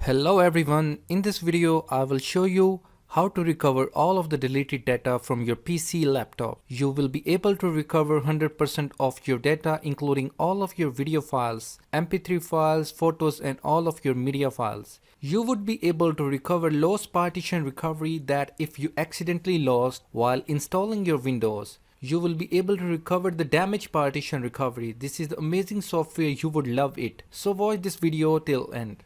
Hello everyone, in this video I will show you how to recover all of the deleted data from your PC laptop. You will be able to recover 100% of your data including all of your video files, MP3 files, photos and all of your media files. You would be able to recover lost partition recovery that if you accidentally lost while installing your Windows. You will be able to recover the damaged partition recovery. This is the amazing software, you would love it. So watch this video till end.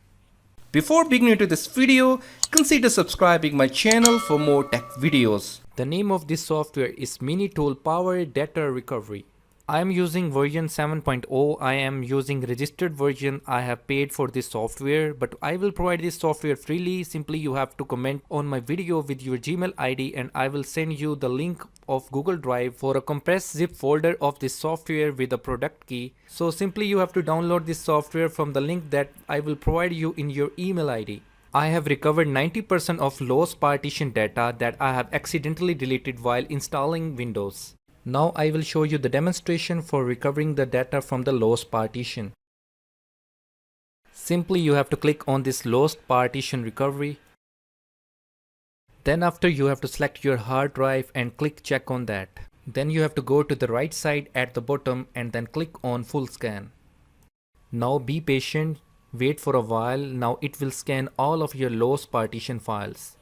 Before beginning to this video, consider subscribing my channel for more tech videos. The name of this software is Minitool Power Data Recovery. I am using version 7.0. I am using registered version. I have paid for this software, but I will provide this software freely. Simply you have to comment on my video with your Gmail ID and I will send you the link of Google Drive for a compressed zip folder of this software with a product key. So simply you have to download this software from the link that I will provide you in your email ID. I have recovered 90% of lost partition data that I have accidentally deleted while installing Windows. Now I will show you the demonstration for recovering the data from the lost partition. Simply you have to click on this lost partition recovery. Then after you have to select your hard drive and click check on that. Then you have to go to the right side at the bottom and then click on full scan. Now be patient, wait for a while. Now it will scan all of your lost partition files.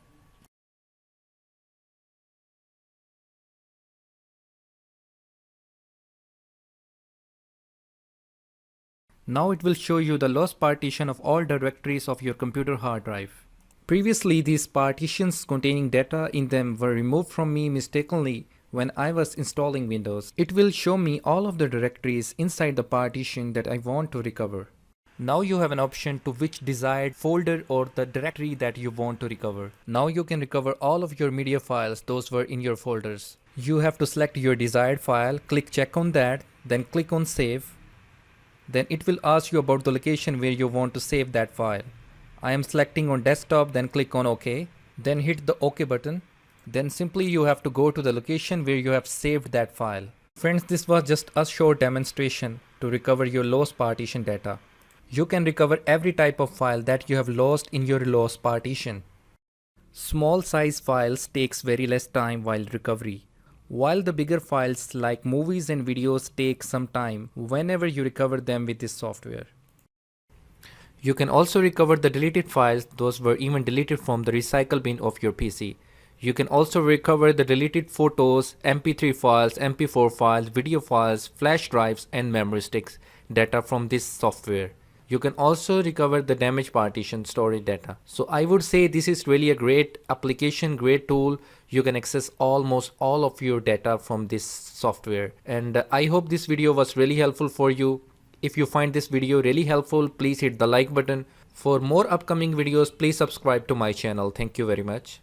Now it will show you the lost partition of all directories of your computer hard drive. Previously, these partitions containing data in them were removed from me mistakenly when I was installing Windows. It will show me all of the directories inside the partition that I want to recover. Now you have an option to which desired folder or the directory that you want to recover. Now you can recover all of your media files, those were in your folders. You have to select your desired file, click check on that, then click on save. Then it will ask you about the location where you want to save that file. I am selecting on desktop, then click on OK. Then hit the OK button. Then simply you have to go to the location where you have saved that file. Friends, this was just a short demonstration to recover your lost partition data. You can recover every type of file that you have lost in your lost partition. Small size files takes very less time while recovery, while the bigger files like movies and videos take some time whenever you recover them with this software. You can also recover the deleted files, those were even deleted from the recycle bin of your PC. You can also recover the deleted photos, MP3 files, MP4 files, video files, flash drives and memory sticks data from this software. You can also recover the damaged partition storage data. So I would say this is really a great application, great tool. You can access almost all of your data from this software. And I hope this video was really helpful for you. If you find this video really helpful, please hit the like button. For more upcoming videos, please subscribe to my channel. Thank you very much.